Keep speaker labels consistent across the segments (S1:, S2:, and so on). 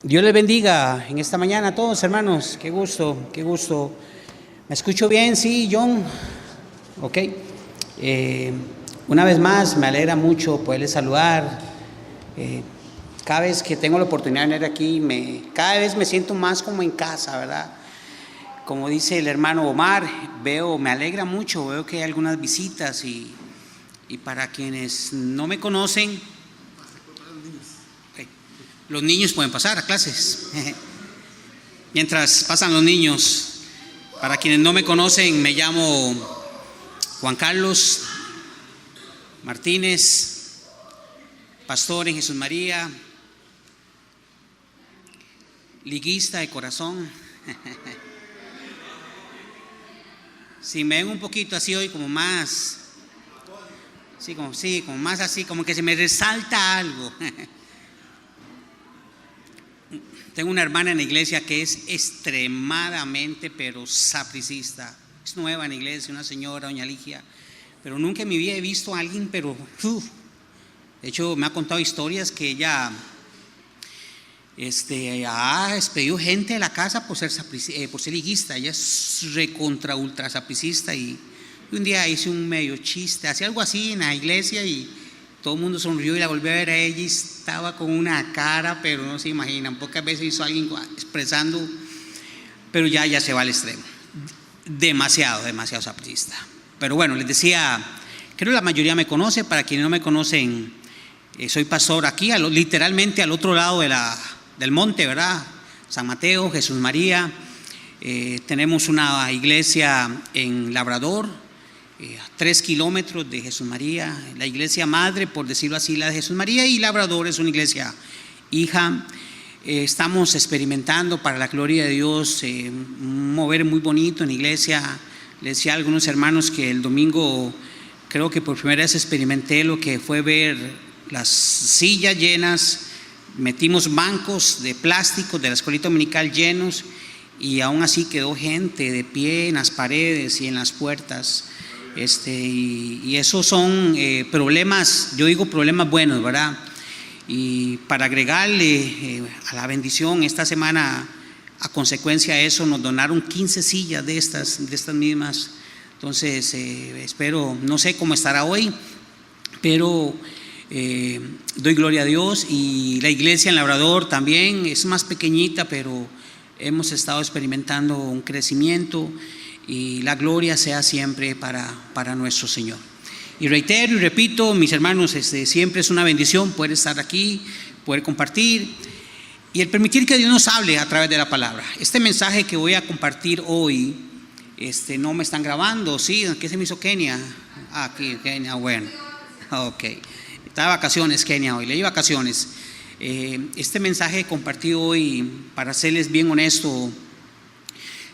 S1: Dios les bendiga en esta mañana a todos, hermanos. Qué gusto, qué gusto. ¿Me escucho bien? Sí, John. Ok. Una vez más, me alegra mucho poderles saludar. Cada vez que tengo la oportunidad de venir aquí, cada vez me siento más como en casa, ¿verdad? Como dice el hermano Omar, me alegra mucho, veo que hay algunas visitas y para quienes no me conocen, los niños pueden pasar a clases. Mientras pasan los niños, para quienes no me conocen, me llamo Juan Carlos Martínez, pastor en Jesús María, liguista de corazón. Si me ven un poquito así hoy, como más, como más así, como que se me resalta algo. Tengo una hermana en la iglesia que es extremadamente, pero sapricista. Es nueva en la iglesia, una señora, doña Ligia, pero nunca en mi vida he visto a alguien, pero de hecho me ha contado historias que ella ha despedido gente de la casa por ser liguista. Ella es recontra ultra sapricista y un día hice un medio chiste, hacía algo así en la iglesia y todo el mundo sonrió y la volví a ver a ella y estaba con una cara, pero no se imaginan, pocas veces hizo alguien expresando, pero ya se va al extremo, demasiado sapricista. Pero bueno, les decía, creo que la mayoría me conoce. Para quienes no me conocen, soy pastor aquí, literalmente al otro lado del monte, ¿verdad? San Mateo, Jesús María. Tenemos una iglesia en Labrador, a 3 kilómetros de Jesús María, la iglesia madre, por decirlo así, la de Jesús María, y Labrador es una iglesia hija. Estamos experimentando, para la gloria de Dios, un mover muy bonito en la iglesia. Les decía a algunos hermanos que el domingo creo que por primera vez experimenté lo que fue ver las sillas llenas, metimos bancos de plástico de la escuelita dominical llenos y aún así quedó gente de pie en las paredes y en las puertas. Y esos son problemas, yo digo problemas buenos, ¿verdad? Y para agregarle a la bendición, esta semana, a consecuencia de eso, nos donaron 15 sillas de estas mismas. Entonces, espero, no sé cómo estará hoy, pero doy gloria a Dios. Y la iglesia en Labrador también es más pequeñita, pero hemos estado experimentando un crecimiento. Y la gloria sea siempre para nuestro Señor. Y reitero y repito, mis hermanos, siempre es una bendición poder estar aquí, poder compartir y el permitir que Dios nos hable a través de la palabra. Este mensaje que voy a compartir hoy, no me están grabando, ¿sí? ¿Qué se me hizo Kenia? Aquí, Kenia, bueno, ok. Está de vacaciones Kenia hoy, leí vacaciones. Este mensaje compartido hoy, para serles bien honesto,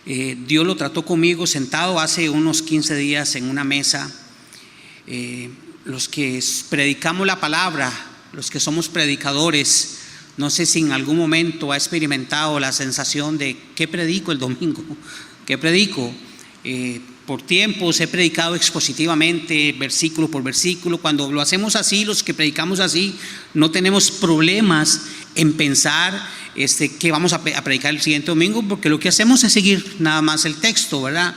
S1: Dios lo trató conmigo sentado hace unos 15 días en una mesa. Los que predicamos la palabra, los que somos predicadores, no sé si en algún momento ha experimentado la sensación de ¿qué predico el domingo? ¿Qué predico? Por tiempos he predicado expositivamente, versículo por versículo. Cuando lo hacemos así, los que predicamos así, no tenemos problemas en pensar que vamos a predicar el siguiente domingo, porque lo que hacemos es seguir nada más el texto, ¿verdad?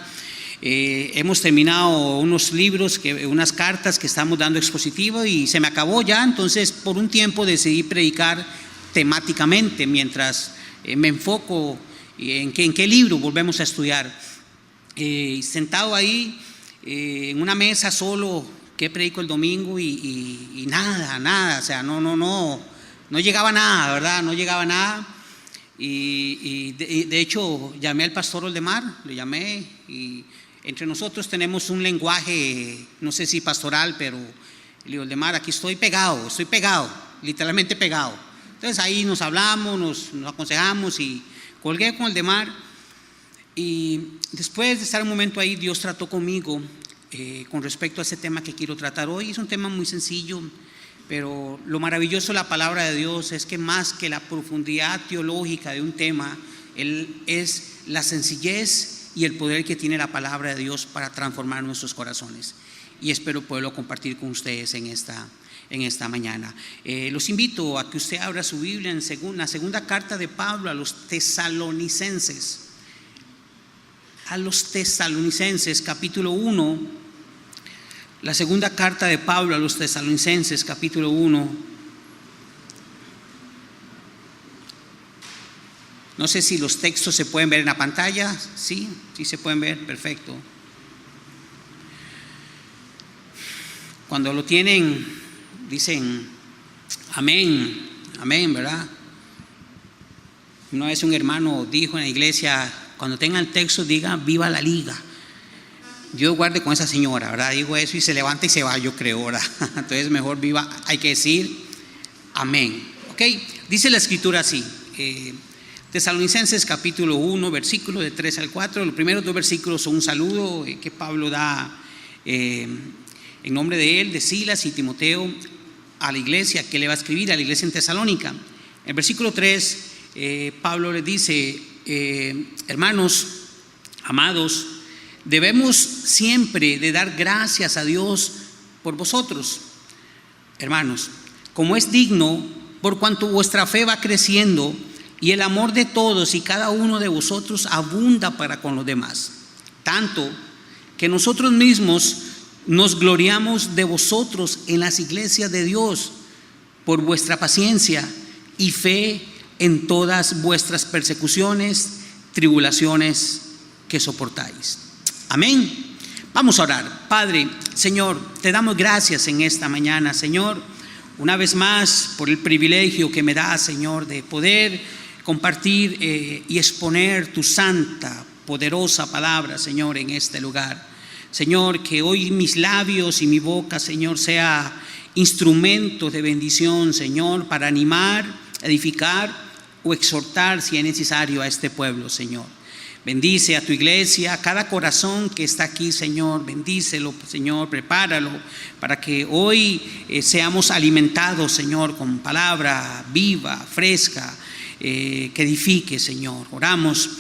S1: Hemos terminado unos libros, unas cartas que estamos dando expositivo y se me acabó ya, entonces por un tiempo decidí predicar temáticamente mientras me enfoco en qué libro volvemos a estudiar. Sentado ahí en una mesa solo, ¿qué predico el domingo? Y nada, o sea, no llegaba nada, ¿verdad? No llegaba nada. Y de hecho llamé al pastor Oldemar, le llamé, y entre nosotros tenemos un lenguaje, no sé si pastoral, pero le digo: Oldemar, aquí estoy pegado, literalmente pegado. Entonces ahí nos hablamos, nos aconsejamos y colgué con Oldemar. Y después de estar un momento ahí, Dios trató conmigo con respecto a ese tema que quiero tratar hoy. Es un tema muy sencillo, pero lo maravilloso de la palabra de Dios es que más que la profundidad teológica de un tema, es la sencillez y el poder que tiene la palabra de Dios para transformar nuestros corazones. Y espero poderlo compartir con ustedes en en esta mañana. Los invito a que usted abra su Biblia en la segunda carta de Pablo a los tesalonicenses. A los tesalonicenses, capítulo 1. La segunda carta de Pablo a los tesalonicenses, capítulo 1. No sé si los textos se pueden ver en la pantalla. Sí se pueden ver, perfecto. Cuando lo tienen, dicen amén, amén, ¿verdad? Una vez un hermano dijo en la iglesia, cuando tengan el texto, diga viva la liga. Dios guarde con esa señora, ¿verdad? Digo eso y se levanta y se va, yo creo, ¿verdad? Entonces mejor viva, hay que decir amén. ¿Ok? Dice la escritura así, Tesalonicenses capítulo 1, versículos de 3 al 4. Los primeros 2 versículos son un saludo que Pablo da en nombre de él, de Silas y Timoteo, a la iglesia que le va a escribir, a la iglesia en Tesalónica. En el versículo 3, Pablo le dice, hermanos, amados, debemos siempre de dar gracias a Dios por vosotros, hermanos, como es digno, por cuanto vuestra fe va creciendo y el amor de todos y cada uno de vosotros abunda para con los demás, tanto que nosotros mismos nos gloriamos de vosotros en las iglesias de Dios por vuestra paciencia y fe en todas vuestras persecuciones, tribulaciones que soportáis. Amén. Vamos a orar. Padre, Señor, te damos gracias en esta mañana, Señor, una vez más por el privilegio que me da, Señor, de poder compartir y exponer tu santa, poderosa palabra, Señor, en este lugar. Señor, que hoy mis labios y mi boca, Señor, sea instrumento de bendición, Señor, para animar, edificar o exhortar si es necesario a este pueblo, Señor. Bendice a tu iglesia, a cada corazón que está aquí, Señor, bendícelo, Señor, prepáralo para que hoy seamos alimentados, Señor, con palabra viva, fresca, que edifique, Señor. Oramos.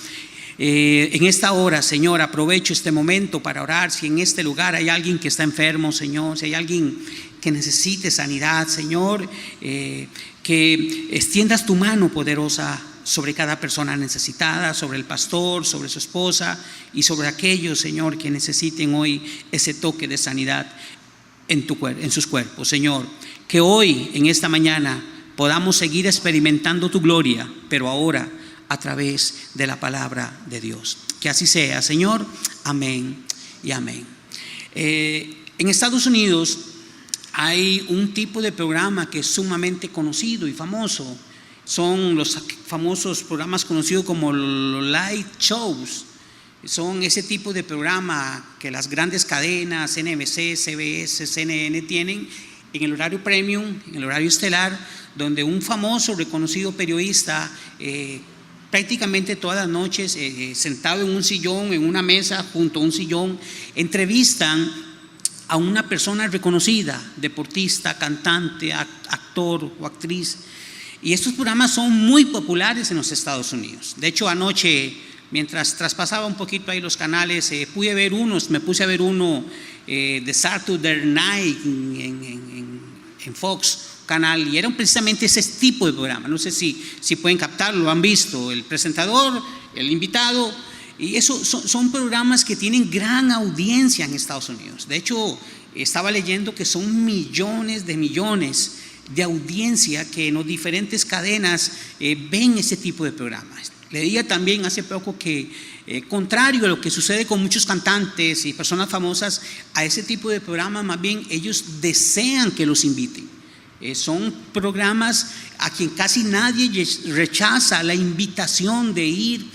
S1: En esta hora, Señor, aprovecho este momento para orar. Si en este lugar hay alguien que está enfermo, Señor, si hay alguien que necesite sanidad, Señor, que extiendas tu mano poderosa sobre cada persona necesitada, sobre el pastor, sobre su esposa y sobre aquellos, Señor, que necesiten hoy ese toque de sanidad en sus cuerpos, Señor. Que hoy, en esta mañana, podamos seguir experimentando tu gloria, pero ahora a través de la palabra de Dios. Que así sea, Señor. Amén y amén. En Estados Unidos hay un tipo de programa que es sumamente conocido y famoso. Son los famosos programas conocidos como los light shows. Son ese tipo de programa que las grandes cadenas, NBC, CBS, CNN tienen en el horario premium, en el horario estelar, donde un famoso, reconocido periodista prácticamente todas las noches, sentado en un sillón, en una mesa, junto a un sillón, entrevistan a una persona reconocida, deportista, cantante, actor o actriz. Y estos programas son muy populares en los Estados Unidos. De hecho, anoche, mientras traspasaba un poquito ahí los canales, me puse a ver uno de Saturday Night en Fox canal, y eran precisamente ese tipo de programa. No sé si pueden captarlo, lo han visto, el presentador, el invitado, y eso son programas que tienen gran audiencia en Estados Unidos. De hecho, estaba leyendo que son millones de audiencia que en las diferentes cadenas ven ese tipo de programas. Leía también hace poco que contrario a lo que sucede con muchos cantantes y personas famosas, a ese tipo de programas más bien ellos desean que los inviten. Son programas a quien casi nadie rechaza la invitación de ir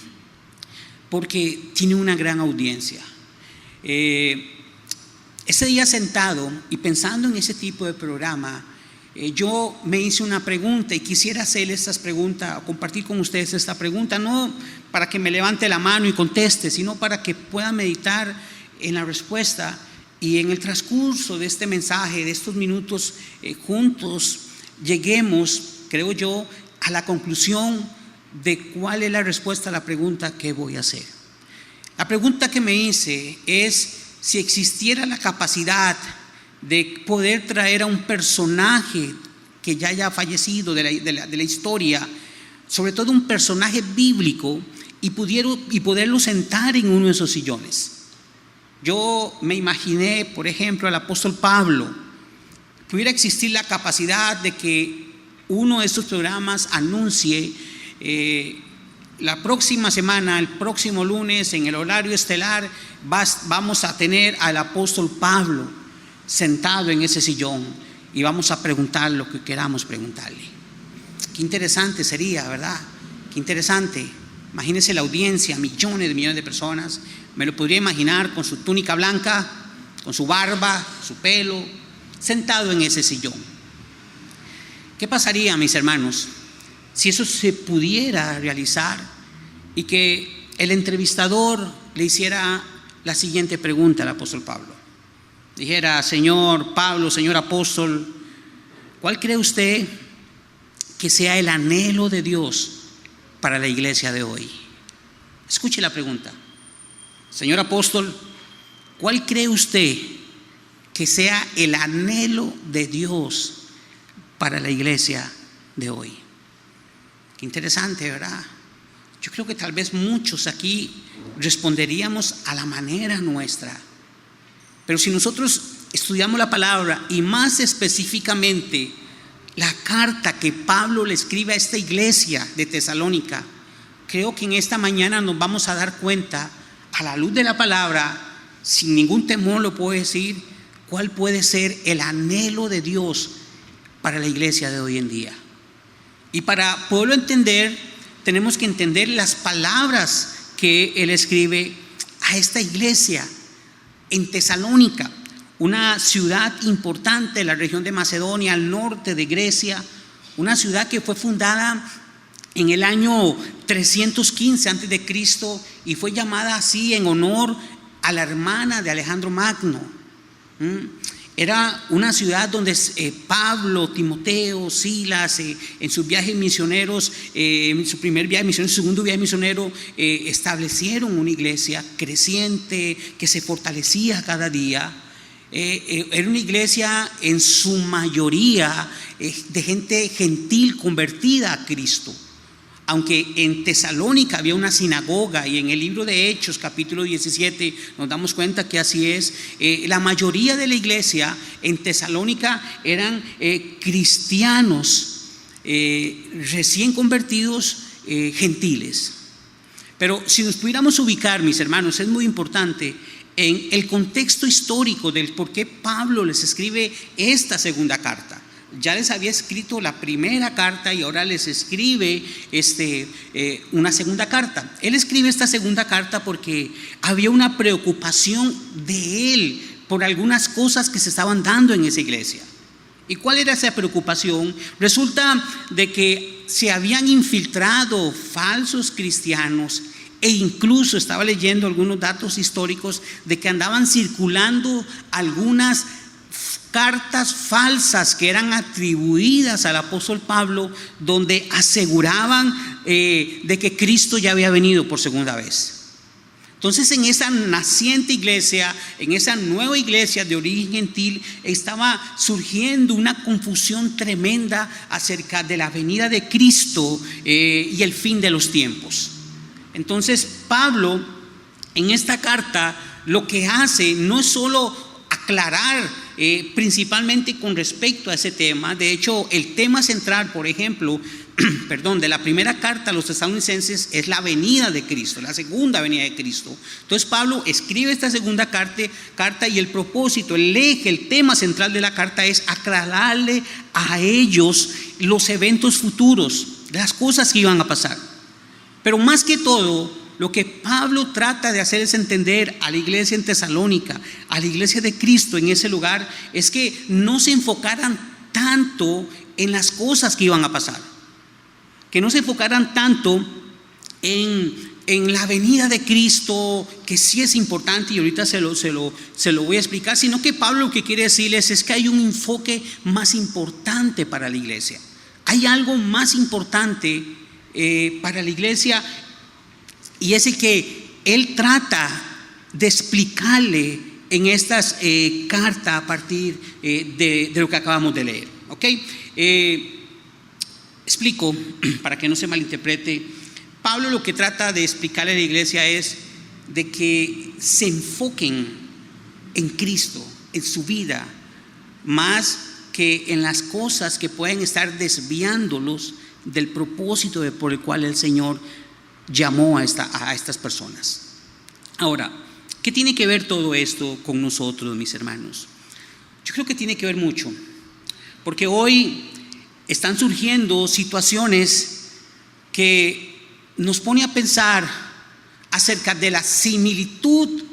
S1: porque tiene una gran audiencia. Ese día sentado y pensando en ese tipo de programa, yo me hice una pregunta y quisiera hacerle estas preguntas, compartir con ustedes esta pregunta, no para que me levante la mano y conteste, sino para que pueda meditar en la respuesta. Y en el transcurso de este mensaje, de estos minutos juntos, lleguemos, creo yo, a la conclusión de cuál es la respuesta a la pregunta ¿qué voy a hacer? La pregunta que me hice es si existiera la capacidad de poder traer a un personaje que ya haya fallecido de la historia, sobre todo un personaje bíblico, y poderlo sentar en uno de esos sillones. Yo me imaginé, por ejemplo, al apóstol Pablo. Pudiera existir la capacidad de que uno de estos programas anuncie la próxima semana, el próximo lunes, en el horario estelar, vamos a tener al apóstol Pablo sentado en ese sillón y vamos a preguntar lo que queramos preguntarle. Qué interesante sería, ¿verdad? Qué interesante. Imagínense la audiencia, millones de personas. Me lo podría imaginar con su túnica blanca, con su barba, su pelo, sentado en ese sillón. ¿Qué pasaría, mis hermanos, si eso se pudiera realizar y que el entrevistador le hiciera la siguiente pregunta al apóstol Pablo? Dijera: señor Pablo, señor apóstol, ¿cuál cree usted que sea el anhelo de Dios para la iglesia de hoy? Escuche la pregunta. Señor apóstol, ¿cuál cree usted que sea el anhelo de Dios para la iglesia de hoy? Qué interesante, ¿verdad? Yo creo que tal vez muchos aquí responderíamos a la manera nuestra. Pero si nosotros estudiamos la palabra y más específicamente la carta que Pablo le escribe a esta iglesia de Tesalónica, creo que en esta mañana nos vamos a dar cuenta, a la luz de la palabra, sin ningún temor lo puedo decir, cuál puede ser el anhelo de Dios para la iglesia de hoy en día. Y para poderlo entender, tenemos que entender las palabras que él escribe a esta iglesia en Tesalónica, una ciudad importante de la región de Macedonia, al norte de Grecia, una ciudad que fue fundada en el año 315 a.C. y fue llamada así en honor a la hermana de Alejandro Magno. Era una ciudad donde Pablo, Timoteo, Silas, en sus viajes misioneros, en su primer viaje misionero, su segundo viaje misionero, establecieron una iglesia creciente que se fortalecía cada día. Era una iglesia en su mayoría de gente gentil convertida a Cristo. Aunque en Tesalónica había una sinagoga, y en el libro de Hechos capítulo 17 nos damos cuenta que así es, la mayoría de la iglesia en Tesalónica eran cristianos recién convertidos, gentiles. Pero si nos pudiéramos ubicar, mis hermanos, es muy importante en el contexto histórico del por qué Pablo les escribe esta segunda carta. Ya les había escrito la primera carta y ahora les escribe una segunda carta. Él escribe esta segunda carta porque había una preocupación de él por algunas cosas que se estaban dando en esa iglesia. ¿Y cuál era esa preocupación? Resulta de que se habían infiltrado falsos cristianos, e incluso estaba leyendo algunos datos históricos de que andaban circulando algunas cartas falsas que eran atribuidas al apóstol Pablo, donde aseguraban de que Cristo ya había venido por segunda vez. Entonces, en esa naciente iglesia, en esa nueva iglesia de origen gentil, estaba surgiendo una confusión tremenda acerca de la venida de Cristo y el fin de los tiempos. Entonces, Pablo en esta carta lo que hace no es solo aclarar principalmente con respecto a ese tema. De hecho, el tema central, por ejemplo, de la primera carta a los tesalonicenses es la venida de Cristo, la segunda venida de Cristo. Entonces Pablo escribe esta segunda carta y el propósito, el eje, el tema central de la carta es aclararle a ellos los eventos futuros, las cosas que iban a pasar. Pero más que todo, lo que Pablo trata de hacer es entender a la iglesia en Tesalónica, a la iglesia de Cristo en ese lugar, es que no se enfocaran tanto en las cosas que iban a pasar, que no se enfocaran tanto en la venida de Cristo, que sí es importante y ahorita se lo voy a explicar, sino que Pablo lo que quiere decirles es que hay un enfoque más importante para la iglesia. Hay algo más importante para la iglesia, y es el que él trata de explicarle en estas cartas a partir de lo que acabamos de leer. ¿Ok? Explico, para que no se malinterprete. Pablo lo que trata de explicarle a la iglesia es de que se enfoquen en Cristo, en su vida, más que en las cosas que pueden estar desviándolos del propósito por el cual el Señor llamó a estas personas. Ahora, ¿qué tiene que ver todo esto con nosotros, mis hermanos? Yo creo que tiene que ver mucho, porque hoy están surgiendo situaciones que nos pone a pensar acerca de la similitud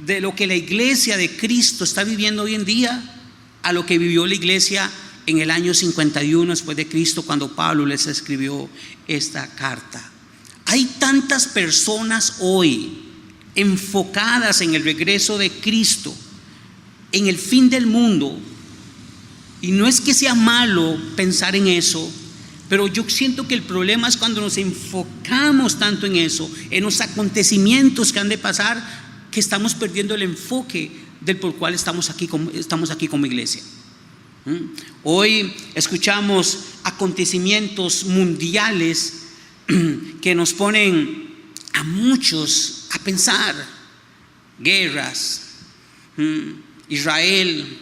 S1: de lo que la iglesia de Cristo está viviendo hoy en día a lo que vivió la iglesia en el año 51 después de Cristo, cuando Pablo les escribió esta carta. Hay tantas personas hoy enfocadas en el regreso de Cristo, en el fin del mundo, y no es que sea malo pensar en eso, pero yo siento que el problema es cuando nos enfocamos tanto en eso, en los acontecimientos que han de pasar, que estamos perdiendo el enfoque del por cual estamos aquí como iglesia. Hoy escuchamos acontecimientos mundiales que nos ponen a muchos a pensar. Guerras, Israel,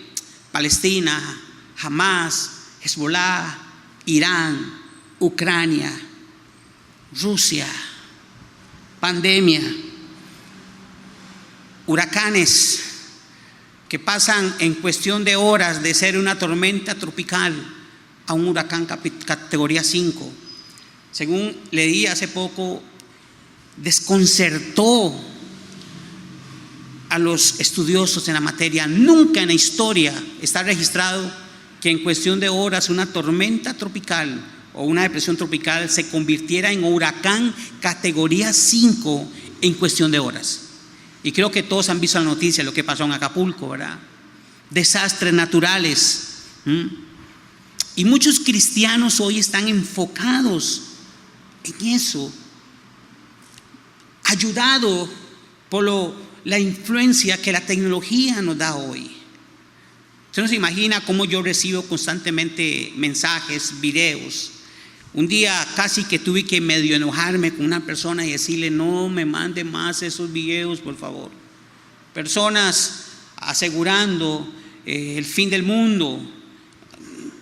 S1: Palestina, Hamas, Hezbollah, Irán, Ucrania, Rusia, pandemia, huracanes que pasan en cuestión de horas de ser una tormenta tropical a un huracán categoría 5. Según leí hace poco, desconcertó a los estudiosos en la materia. Nunca en la historia está registrado que en cuestión de horas una tormenta tropical o una depresión tropical se convirtiera en huracán categoría 5 en cuestión de horas. Y creo que todos han visto la noticia, lo que pasó en Acapulco, ¿verdad? Desastres naturales. Y muchos cristianos hoy están enfocados en eso, ayudado por la influencia que la tecnología nos da hoy. Usted no se imagina cómo yo recibo constantemente mensajes, videos. Un día casi que tuve que medio enojarme con una persona y decirle: no me mande más esos videos, por favor. Personas asegurando el fin del mundo,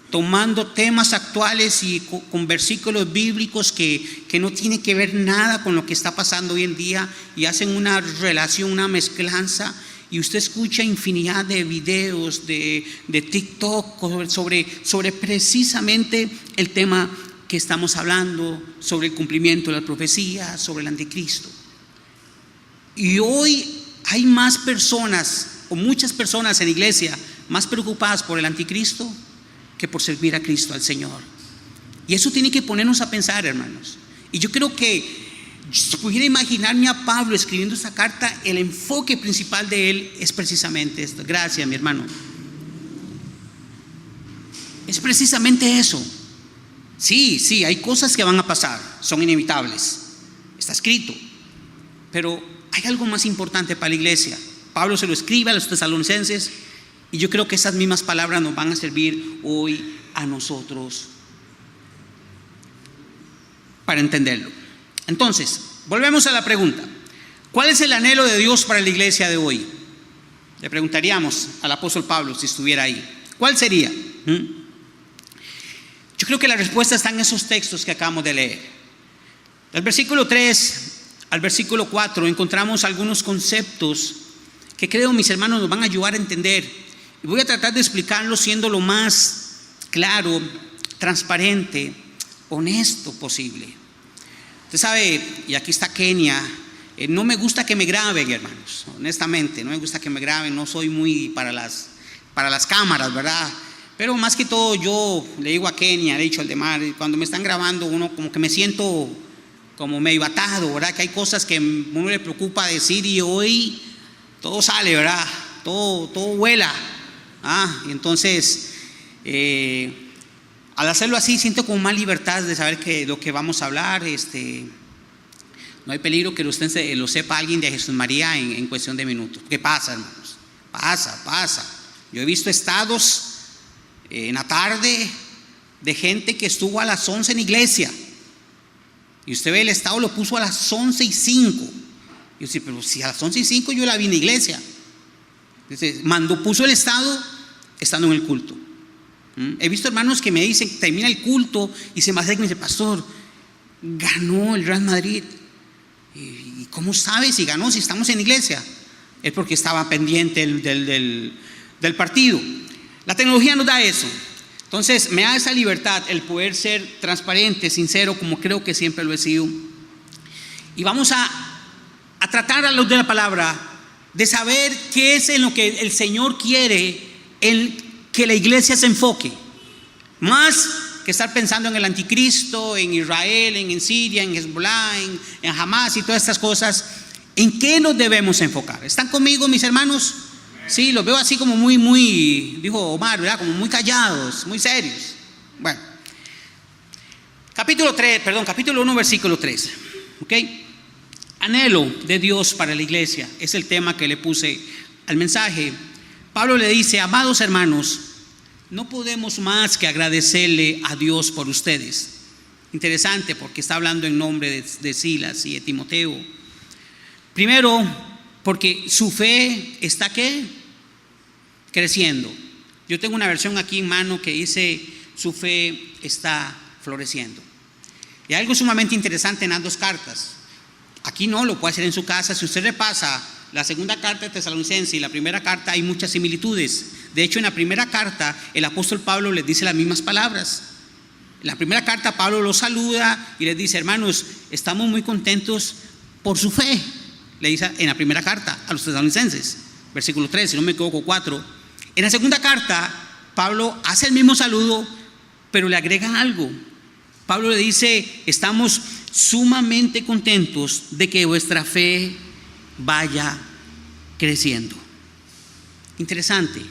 S1: tomando temas actuales y con versículos bíblicos que no tienen que ver nada con lo que está pasando hoy en día, y hacen una relación, una mezclanza. Y usted escucha infinidad de videos de TikTok sobre precisamente el tema que estamos hablando, sobre el cumplimiento de la profecía, sobre el anticristo. Y hoy hay más personas, o muchas personas en la iglesia, más preocupadas por el anticristo que por servir a Cristo, al Señor. Y eso tiene que ponernos a pensar, hermanos. Y yo creo que, si pudiera imaginarme a Pablo escribiendo esta carta, el enfoque principal de él es precisamente esto. Gracias, mi hermano. Es precisamente eso. Sí, hay cosas que van a pasar, son inevitables, está escrito, pero hay algo más importante para la iglesia. Pablo se lo escribe a los tesalonicenses, y yo creo que esas mismas palabras nos van a servir hoy a nosotros para entenderlo. Entonces, volvemos a la pregunta: ¿cuál es el anhelo de Dios para la iglesia de hoy? Le preguntaríamos al apóstol Pablo si estuviera ahí. ¿Cuál sería? Yo creo que la respuesta está en esos textos que acabamos de leer. Del versículo 3 al versículo 4 encontramos algunos conceptos que creo, mis hermanos, nos van a ayudar a entender. Y voy a tratar de explicarlos siendo lo más claro, transparente, honesto posible. Usted sabe, y aquí está Kenia, no me gusta que me graben, hermanos, honestamente, no me gusta que me graben, no soy muy para las cámaras, ¿verdad? Pero más que todo yo le digo a Kenia, le he dicho al Demar, cuando me están grabando uno como que me siento como medio atado, ¿verdad? Que hay cosas que uno le preocupa decir y hoy todo sale, ¿verdad? Todo vuela. Y entonces, al hacerlo así siento como más libertad de saber que lo que vamos a hablar, no hay peligro que lo sepa alguien de Jesús María en cuestión de minutos. ¿Qué pasa, hermanos? Pasa. Yo he visto estados en la tarde de gente que estuvo a las 11 en iglesia. Y usted ve, el estado lo puso a las 11:05. Yo sí, pero si a las 11:05 yo la vi en la iglesia. Entonces, puso el estado estando en el culto. He visto hermanos que me dicen, termina el culto y se me acercan y me dicen: pastor, ganó el Real Madrid. ¿Y cómo sabe si ganó, si estamos en la iglesia? Es porque estaba pendiente del partido. La tecnología nos da eso. Entonces me da esa libertad, el poder ser transparente, sincero, como creo que siempre lo he sido. Y vamos a tratar a luz de la palabra de saber qué es en lo que el Señor quiere que la iglesia se enfoque. Más que estar pensando en el anticristo, en Israel, en Siria, en Hezbollah, en Hamas y todas estas cosas. ¿En qué nos debemos enfocar? ¿Están conmigo, mis hermanos? Sí, los veo así como muy, dijo Omar, ¿verdad? Como muy callados, muy serios. Bueno, capítulo 1, versículo 3. ¿Ok? Anhelo de Dios para la iglesia es el tema que le puse al mensaje. Pablo le dice: amados hermanos, no podemos más que agradecerle a Dios por ustedes. Interesante, porque está hablando en nombre de Silas y de Timoteo. Primero, porque su fe está ¿qué? Creciendo. Yo tengo una versión aquí en mano que dice: su fe está floreciendo. Y algo sumamente interesante en las dos cartas. Aquí no, lo puede hacer en su casa. Si usted repasa la segunda carta de Tesalonicenses y la primera carta, hay muchas similitudes. De hecho, en la primera carta el apóstol Pablo les dice las mismas palabras. En la primera carta Pablo los saluda y les dice: hermanos, estamos muy contentos por su fe. Le dice en la primera carta a los tesalonicenses, versículo 3, si no me equivoco 4. En la segunda carta Pablo hace el mismo saludo, pero le agrega algo. Pablo le dice: estamos sumamente contentos de que vuestra fe vaya creciendo. Interesante.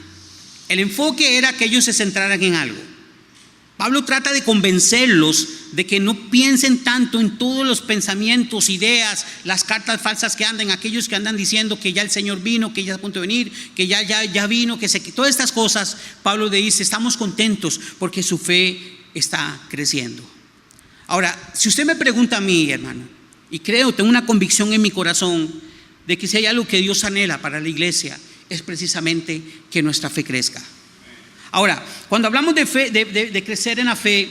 S1: El enfoque era que ellos se centraran en algo. Pablo trata de convencerlos de que no piensen tanto en todos los pensamientos, ideas, las cartas falsas que andan, aquellos que andan diciendo que ya el Señor vino, que ya está a punto de venir, que ya vino, que todas estas cosas. Pablo le dice: estamos contentos porque su fe está creciendo. Ahora, si usted me pregunta a mí, hermano, y tengo una convicción en mi corazón de que si hay algo que Dios anhela para la iglesia, es precisamente que nuestra fe crezca. Ahora, cuando hablamos de fe, de crecer en la fe,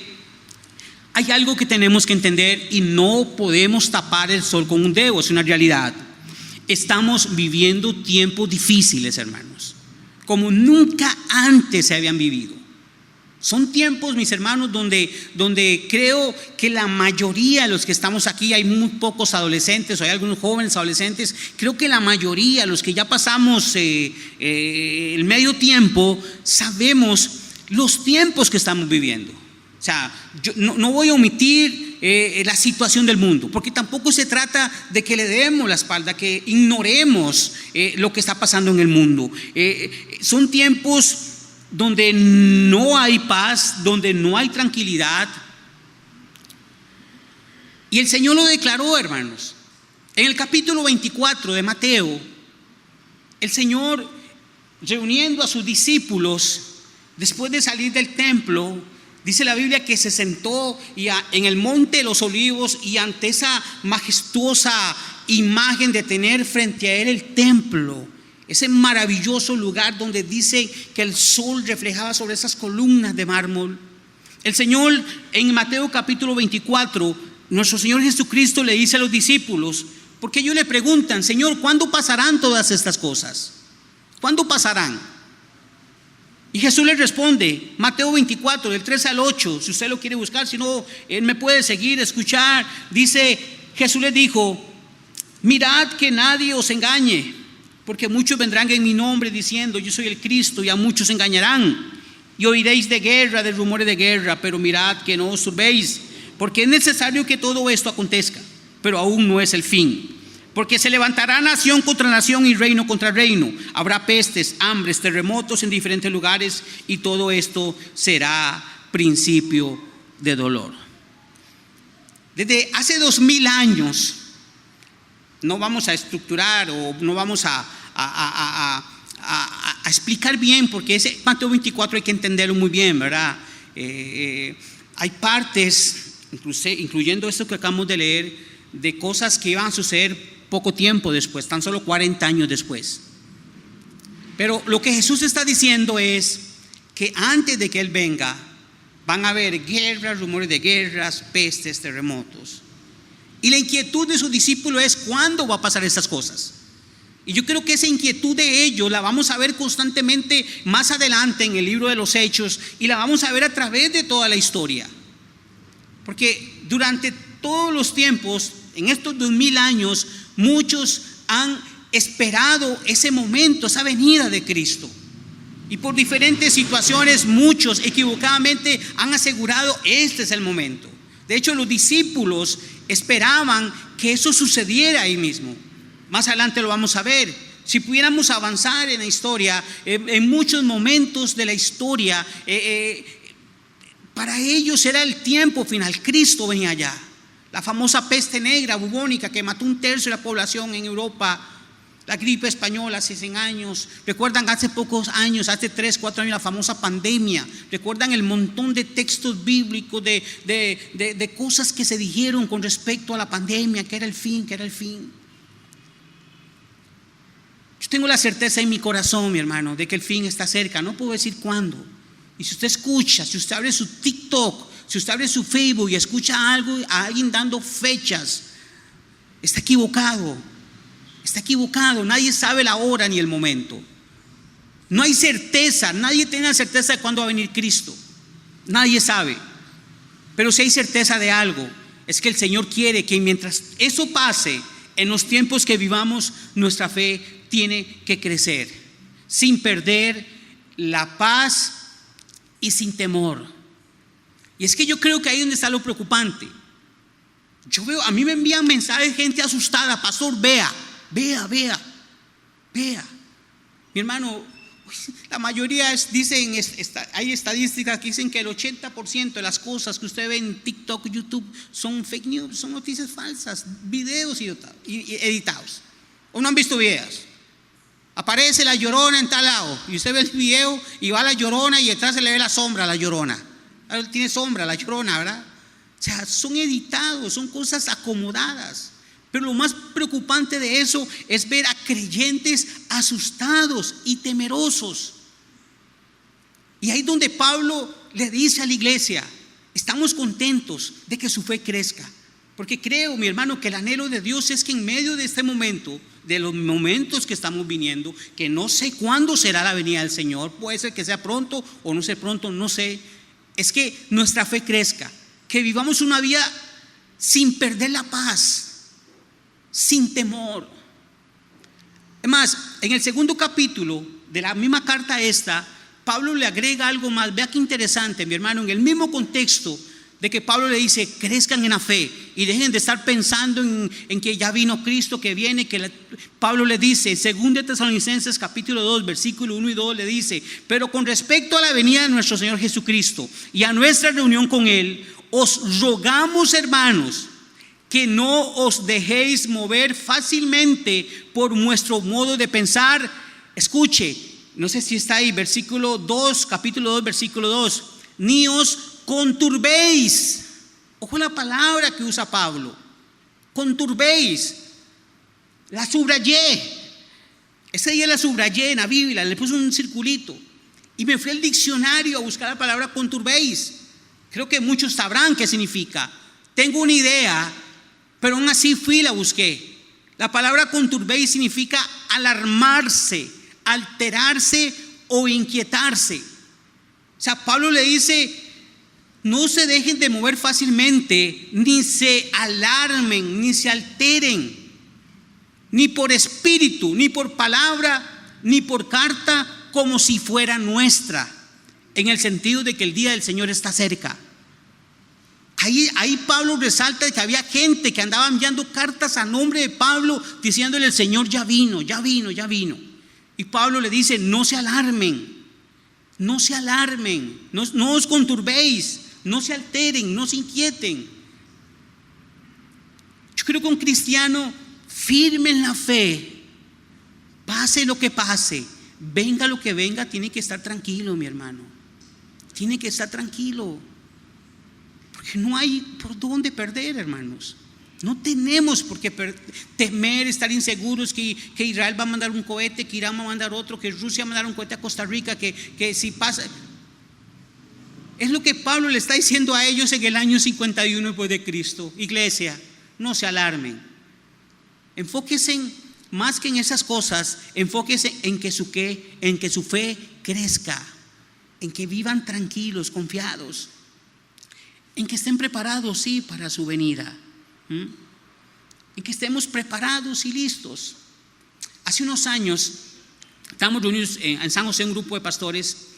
S1: hay algo que tenemos que entender y no podemos tapar el sol con un dedo, es una realidad. Estamos viviendo tiempos difíciles, hermanos, como nunca antes se habían vivido. Son tiempos, mis hermanos, donde creo que la mayoría de los que estamos aquí, hay muy pocos adolescentes, o hay algunos jóvenes adolescentes, creo que la mayoría, los que ya pasamos el medio tiempo, sabemos los tiempos que estamos viviendo. O sea, yo no voy a omitir la situación del mundo, porque tampoco se trata de que le demos la espalda, que ignoremos lo que está pasando en el mundo. Son tiempos donde no hay paz, donde no hay tranquilidad. Y el Señor lo declaró, hermanos. En el capítulo 24 de Mateo, el Señor, reuniendo a sus discípulos, después de salir del templo, dice la Biblia que se sentó en el monte de los olivos, y ante esa majestuosa imagen de tener frente a él el templo, ese maravilloso lugar donde dice que el sol reflejaba sobre esas columnas de mármol, el Señor, en Mateo capítulo 24, nuestro Señor Jesucristo le dice a los discípulos, porque ellos le preguntan: Señor, ¿cuándo pasarán todas estas cosas? ¿Cuándo pasarán? Y Jesús les responde, Mateo 24, del 3 al 8, si usted lo quiere buscar, si no, él me puede seguir, escuchar. Dice, Jesús les dijo: mirad que nadie os engañe, porque muchos vendrán en mi nombre diciendo: yo soy el Cristo, y a muchos engañarán. Y oiréis de rumores de guerra, pero mirad que no os turbéis, porque es necesario que todo esto acontezca, pero aún no es el fin. Porque se levantará nación contra nación y reino contra reino. Habrá pestes, hambres, terremotos en diferentes lugares, y todo esto será principio de dolor. Desde hace 2000 años, no vamos a estructurar o no vamos a a explicar bien, porque ese Mateo 24 hay que entenderlo muy bien, ¿verdad? Hay partes, incluyendo esto que acabamos de leer, de cosas que iban a suceder poco tiempo después, tan solo 40 años después. Pero lo que Jesús está diciendo es que antes de que Él venga, van a haber guerras, rumores de guerras, pestes, terremotos. Y la inquietud de sus discípulos es: ¿cuándo va a pasar estas cosas? Y yo creo que esa inquietud de ellos la vamos a ver constantemente más adelante en el libro de los Hechos, y la vamos a ver a través de toda la historia. Porque durante todos los tiempos, en estos 2000 años, muchos han esperado ese momento, esa venida de Cristo. Y por diferentes situaciones, muchos equivocadamente han asegurado: este es el momento. De hecho, los discípulos esperaban que eso sucediera ahí mismo. Más adelante lo vamos a ver. Si pudiéramos avanzar en la historia, en muchos momentos de la historia, para ellos era el tiempo final. Cristo venía allá. La famosa peste negra bubónica que mató 1/3 de la población en Europa, la gripe española hace 100 años. Recuerdan hace pocos años, hace 3, 4 años, la famosa pandemia. Recuerdan el montón de textos bíblicos, de cosas que se dijeron con respecto a la pandemia, que era el fin, que era el fin. Yo tengo la certeza en mi corazón, mi hermano, de que el fin está cerca. No puedo decir cuándo. Y si usted escucha, si usted abre su TikTok, si usted abre su Facebook y escucha algo, a alguien dando fechas, está equivocado. Está equivocado. Nadie sabe la hora ni el momento. No hay certeza. Nadie tiene la certeza de cuándo va a venir Cristo. Nadie sabe. Pero si hay certeza de algo, es que el Señor quiere que mientras eso pase, en los tiempos que vivamos, nuestra fe tiene que crecer, sin perder la paz y sin temor. Y es que yo creo que ahí es donde está lo preocupante. Yo veo, a mí me envían mensajes, gente asustada: pastor, vea. Mi hermano, la mayoría dicen, hay estadísticas que dicen que el 80% de las cosas que usted ve en TikTok, YouTube, son fake news, son noticias falsas, videos y editados. ¿O no han visto videos? Aparece la Llorona en tal lado, y usted ve el video y va a la Llorona, y detrás se le ve la sombra a la Llorona. Tiene sombra la Llorona, ¿verdad? O sea, son editados, son cosas acomodadas. Pero lo más preocupante de eso es ver a creyentes asustados y temerosos. Y ahí es donde Pablo le dice a la iglesia: estamos contentos de que su fe crezca, porque creo, mi hermano, que el anhelo de Dios es que en medio de este momento, de los momentos que estamos viniendo, que no sé cuándo será la venida del Señor, puede ser que sea pronto o no sea pronto, no sé, es que nuestra fe crezca, que vivamos una vida sin perder la paz, sin temor. Es más, en el segundo capítulo de la misma carta esta, Pablo le agrega algo más. Vea qué interesante, mi hermano, en el mismo contexto de que Pablo le dice: crezcan en la fe y dejen de estar pensando en que ya vino Cristo, que viene, Pablo le dice, en 2 Tesalonicenses capítulo 2, versículo 1 y 2, le dice: pero con respecto a la venida de nuestro Señor Jesucristo y a nuestra reunión con Él, os rogamos, hermanos, que no os dejéis mover fácilmente por nuestro modo de pensar. Escuche, no sé si está ahí, versículo 2, capítulo 2, versículo 2: ni os conturbéis. Ojo la palabra que usa Pablo: conturbéis. La subrayé. Ese día la subrayé en la Biblia, le puse un circulito y me fui al diccionario a buscar la palabra conturbéis. Creo que muchos sabrán qué significa. Tengo una idea, pero aún así fui y la busqué. La palabra conturbéis significa alarmarse, alterarse o inquietarse. O sea, Pablo le dice: no se dejen de mover fácilmente, ni se alarmen, ni se alteren, ni por espíritu, ni por palabra, ni por carta, como si fuera nuestra, en el sentido de que el día del Señor está cerca. Ahí Pablo resalta que había gente que andaba enviando cartas a nombre de Pablo diciéndole: el Señor ya vino, ya vino, ya vino. Y Pablo le dice: no se alarmen, no se alarmen, no os conturbéis, no se alteren, no se inquieten. Yo creo que un cristiano firme en la fe, pase lo que pase, venga lo que venga, tiene que estar tranquilo, mi hermano. Tiene que estar tranquilo. Porque no hay por dónde perder, hermanos. No tenemos por qué temer, estar inseguros que Israel va a mandar un cohete, que Irán va a mandar otro, que Rusia va a mandar un cohete a Costa Rica, que si pasa. Es lo que Pablo le está diciendo a ellos en el año 51 después de Cristo. Iglesia, no se alarmen. Enfóquense más que en esas cosas, enfóquense en que su fe crezca, en que vivan tranquilos, confiados, en que estén preparados, sí, para su venida, en que estemos preparados y listos. Hace unos años estábamos reunidos en San José, un grupo de pastores,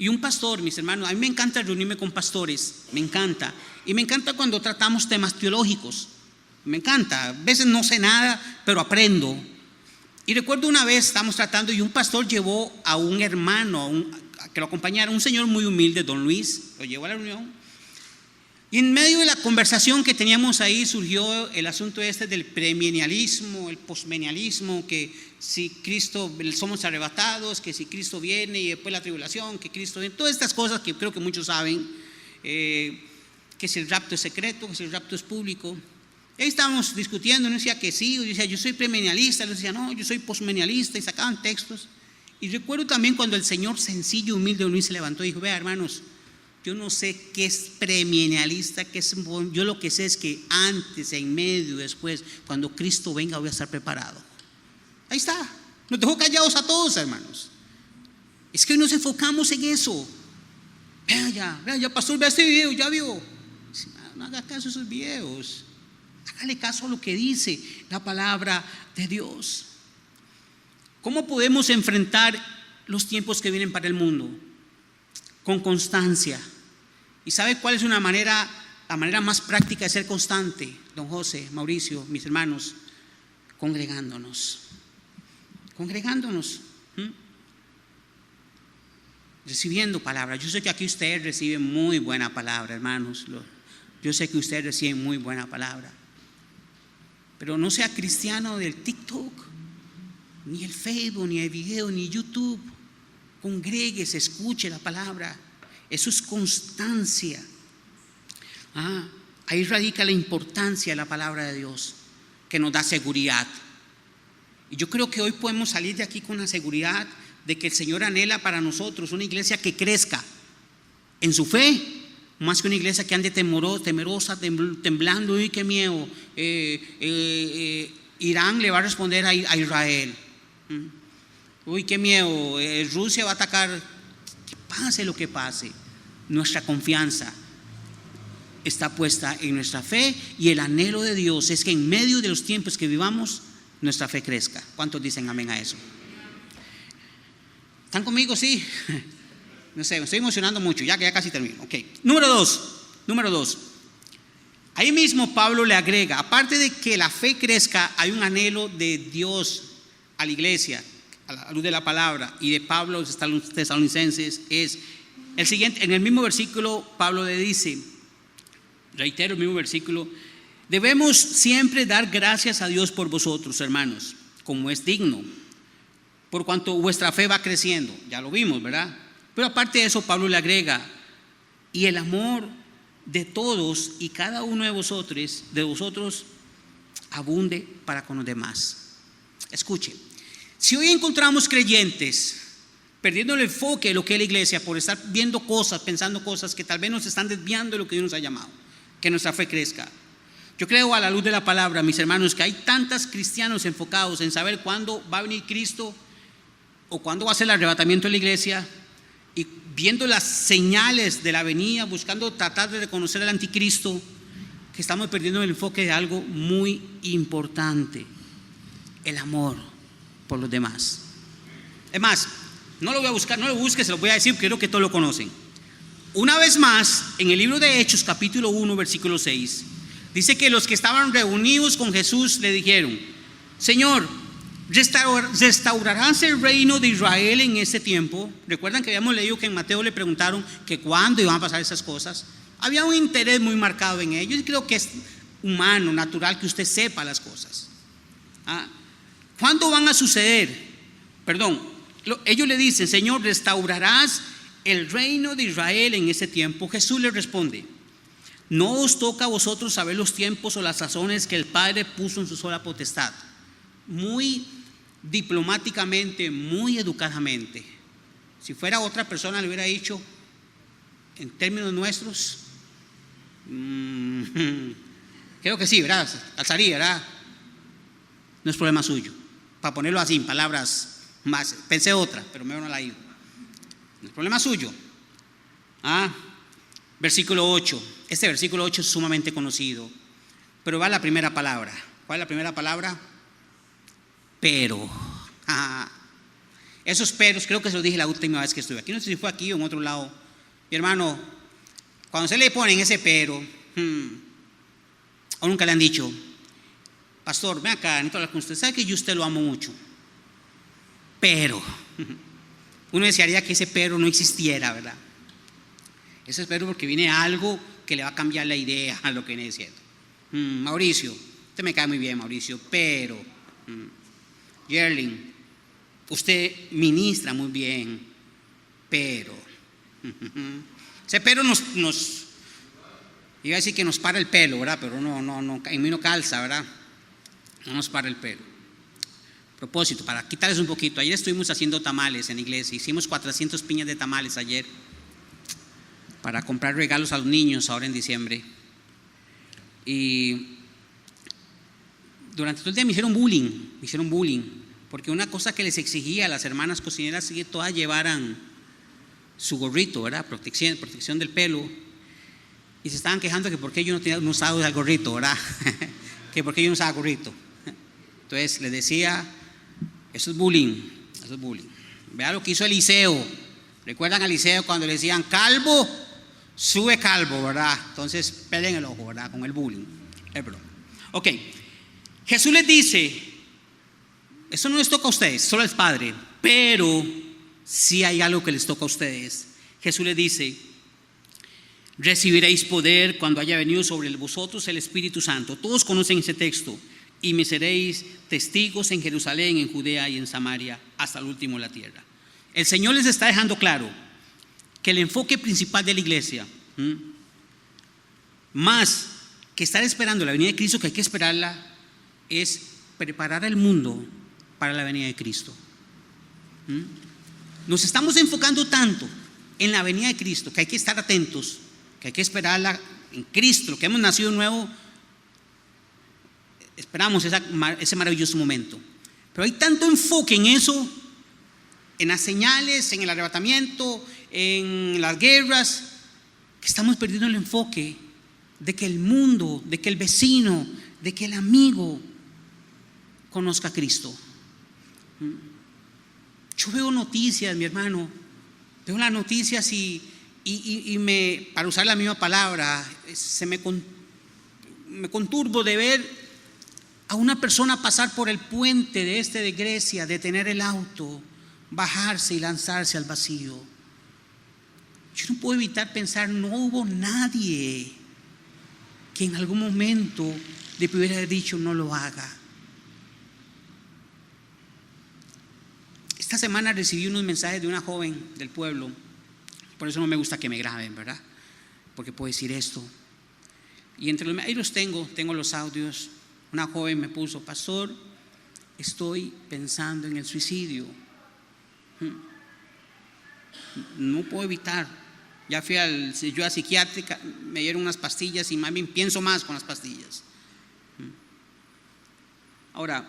S1: y un pastor, mis hermanos, a mí me encanta reunirme con pastores, me encanta, y me encanta cuando tratamos temas teológicos, me encanta. A veces no sé nada, pero aprendo. Y recuerdo una vez estábamos tratando y un pastor llevó a un hermano que lo acompañara, un señor muy humilde, don Luis, lo llevó a la reunión. Y en medio de la conversación que teníamos ahí surgió el asunto del premilenialismo, el postmilenialismo, que si Cristo, somos arrebatados, que si Cristo viene y después la tribulación, que Cristo viene, todas estas cosas que creo que muchos saben, que si el rapto es secreto, que si el rapto es público. Y ahí estábamos discutiendo, uno decía que sí, yo decía yo soy premilenialista, yo decía no, yo soy postmilenialista, y sacaban textos. Y recuerdo también cuando el Señor sencillo, humilde, Luis se levantó y dijo: vea, hermanos, yo no sé qué es premilenialista, yo lo que sé es que antes, en medio, después, cuando Cristo venga, voy a estar preparado. Ahí está, nos dejó callados a todos, hermanos. Es que hoy nos enfocamos en eso. Vea ya, pastor, vea este video, ya vio. No haga caso a esos videos, hágale caso a lo que dice la palabra de Dios. ¿Cómo podemos enfrentar los tiempos que vienen para el mundo? Con constancia. ¿Y sabe cuál es la manera más práctica de ser constante, don José, Mauricio, mis hermanos? Congregándonos, recibiendo palabra. Yo sé que aquí ustedes reciben muy buena palabra, hermanos. Yo sé que ustedes reciben muy buena palabra, pero no sea cristiano del TikTok, ni el Facebook, ni el video, ni YouTube. Congréguese, escuche la palabra. Eso es constancia. Ahí radica la importancia de la palabra de Dios, que nos da seguridad. Y yo creo que hoy podemos salir de aquí con la seguridad de que el Señor anhela para nosotros una iglesia que crezca en su fe, más que una iglesia que ande temerosa, temblando. Uy, qué miedo, Irán le va a responder a Israel. Uy, qué miedo, Rusia va a atacar. Que pase lo que pase, nuestra confianza está puesta en nuestra fe, y el anhelo de Dios es que en medio de los tiempos que vivamos, nuestra fe crezca. ¿Cuántos dicen amén a eso? ¿Están conmigo? Sí. No sé, me estoy emocionando mucho, ya casi termino. Ok. Número dos. Ahí mismo Pablo le agrega, aparte de que la fe crezca, hay un anhelo de Dios a la iglesia, a la luz de la palabra, y de Pablo a los tesalonicenses, es el siguiente. En el mismo versículo Pablo le dice, reitero el mismo versículo: debemos siempre dar gracias a Dios por vosotros, hermanos, como es digno, por cuanto vuestra fe va creciendo. Ya lo vimos, ¿verdad? Pero aparte de eso, Pablo le agrega: y el amor de todos y cada uno de vosotros abunde para con los demás. Escuche, si hoy encontramos creyentes perdiendo el enfoque de lo que es la iglesia por estar viendo cosas, pensando cosas que tal vez nos están desviando de lo que Dios nos ha llamado, que nuestra fe crezca. Yo creo, a la luz de la palabra, mis hermanos, que hay tantos cristianos enfocados en saber cuándo va a venir Cristo o cuándo va a ser el arrebatamiento de la iglesia, y viendo las señales de la venida, buscando tratar de reconocer al anticristo, que estamos perdiendo el enfoque de algo muy importante: el amor por los demás. Es más, no lo voy a buscar, no lo busques, se lo voy a decir porque creo que todos lo conocen. Una vez más, en el libro de Hechos, capítulo 1, versículo 6, dice que los que estaban reunidos con Jesús le dijeron: Señor, ¿restaurarás el reino de Israel en este tiempo? Recuerdan que habíamos leído que en Mateo le preguntaron que cuándo iban a pasar esas cosas. Había un interés muy marcado en ellos, y creo que es humano, natural que usted sepa las cosas. ¿Cuándo van a suceder? ellos le dicen: Señor, ¿restaurarás el reino de Israel en ese tiempo? Jesús les responde: no os toca a vosotros saber los tiempos o las sazones que el Padre puso en su sola potestad. Muy diplomáticamente, muy educadamente. Si fuera otra persona le hubiera dicho en términos nuestros, creo que sí, ¿verdad? Alzaría, ¿verdad? No es problema suyo. Para ponerlo así, en palabras más, pensé otra, pero mejor no la digo. No es problema suyo. Versículo 8. Este versículo 8 es sumamente conocido, pero va la primera palabra. ¿Cuál es la primera palabra? Pero. Esos peros, creo que se lo dije la última vez que estuve aquí. No sé si fue aquí o en otro lado. Mi hermano, cuando se le ponen ese pero, o nunca le han dicho: pastor, ven acá, necesito hablar con usted. ¿Sabe que yo usted lo amo mucho? Pero. Uno desearía que ese pero no existiera, ¿verdad? Ese pero porque viene algo que le va a cambiar la idea a lo que viene diciendo. Mauricio, usted me cae muy bien, Mauricio, pero. Yerling, usted ministra muy bien, pero. Ese pero nos iba a decir que nos para el pelo, ¿verdad? Pero no, en mí no calza, ¿verdad? No nos para el pelo. Propósito, para quitarles un poquito, ayer estuvimos haciendo tamales en la iglesia, hicimos 400 piñas de tamales ayer para comprar regalos a los niños ahora en diciembre. Y durante todo el día me hicieron bullying, porque una cosa que les exigía a las hermanas cocineras es que todas llevaran su gorrito, ¿verdad? Protección del pelo. Y se estaban quejando que por qué yo no usaba el gorrito, ¿verdad? Que por qué yo no usaba gorrito. Entonces les decía: eso es bullying. Vea lo que hizo Eliseo. ¿Recuerdan a Eliseo cuando le decían: calvo, sube calvo, ¿verdad? Entonces pelen el ojo, ¿verdad? Con el bullying. Ok, Jesús les dice: eso no les toca a ustedes, solo al Padre, pero si hay algo que les toca a ustedes. Jesús les dice: recibiréis poder cuando haya venido sobre vosotros el Espíritu Santo. Todos conocen ese texto. Y me seréis testigos en Jerusalén, en Judea y en Samaria, hasta el último de la tierra. El Señor les está dejando claro que el enfoque principal de la iglesia, más que estar esperando la venida de Cristo, que hay que esperarla, es preparar al mundo para la venida de Cristo. Nos estamos enfocando tanto en la venida de Cristo que hay que estar atentos, que hay que esperarla en Cristo, que hemos nacido nuevo. Esperamos ese maravilloso momento. Pero hay tanto enfoque en eso, en las señales, en el arrebatamiento, en las guerras, que estamos perdiendo el enfoque de que el mundo, de que el vecino, de que el amigo conozca a Cristo. Yo veo noticias, mi hermano, veo las noticias y para usar la misma palabra, me conturbo de ver a una persona pasar por el puente de Grecia, detener el auto, bajarse y lanzarse al vacío. Yo no puedo evitar pensar: no hubo nadie que en algún momento le hubiera dicho: no lo haga. Esta semana recibí unos mensajes de una joven del pueblo. Por eso no me gusta que me graben, ¿verdad? Porque puedo decir esto. Y ahí los tengo los audios. Una joven me puso: pastor, estoy pensando en el suicidio. No puedo evitar. Ya fui yo a psiquiátrica, me dieron unas pastillas y más bien pienso más con las pastillas. Ahora,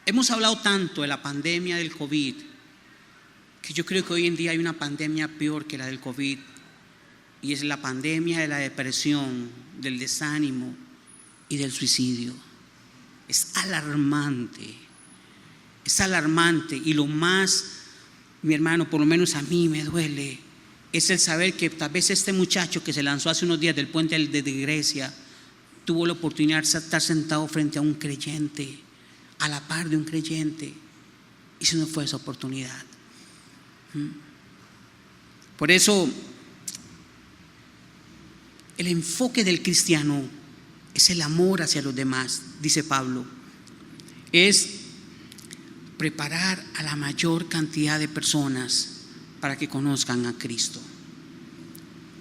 S1: hemos hablado tanto de la pandemia del COVID, que yo creo que hoy en día hay una pandemia peor que la del COVID. Y es la pandemia de la depresión, del desánimo y del suicidio. Es alarmante. Y lo más, mi hermano, por lo menos a mí me duele, es el saber que tal vez este muchacho que se lanzó hace unos días del puente de Grecia tuvo la oportunidad de estar sentado frente a un creyente, a la par de un creyente, y se nos fue esa oportunidad. Por eso, el enfoque del cristiano es el amor hacia los demás, dice Pablo. Es preparar a la mayor cantidad de personas para que conozcan a Cristo.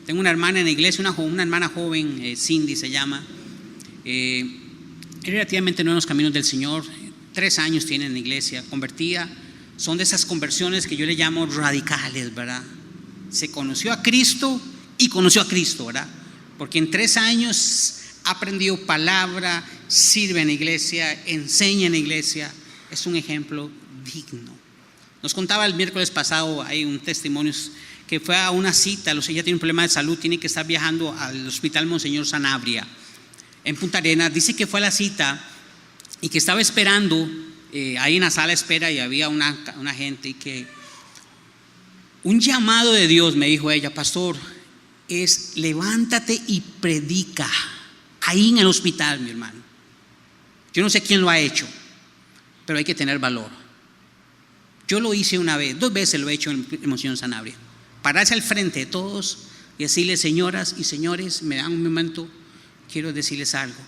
S1: Tengo una hermana en la iglesia, una hermana joven, Cindy se llama, es relativamente nueva en los caminos del Señor, 3 años tiene en la iglesia, convertida. Son de esas conversiones que yo le llamo radicales, ¿verdad? Se conoció a Cristo y conoció a Cristo, ¿verdad? Porque en 3 años ha aprendido palabra, sirve en la iglesia, enseña en la iglesia, es un ejemplo digno. Nos contaba el miércoles pasado, hay un testimonio que fue a una cita, ella tiene un problema de salud, tiene que estar viajando al hospital Monseñor Sanabria en Punta Arenas. Dice que fue a la cita y que estaba esperando ahí en la sala de espera, y había una gente, y que un llamado de Dios, me dijo ella, pastor, es levántate y predica ahí en el hospital, mi hermano. Yo no sé quién lo ha hecho, pero hay que tener valor. Yo lo hice una vez, 2 veces lo he hecho en Monseñor Sanabria. Pararse al frente de todos y decirles, señoras y señores, me dan un momento, quiero decirles algo.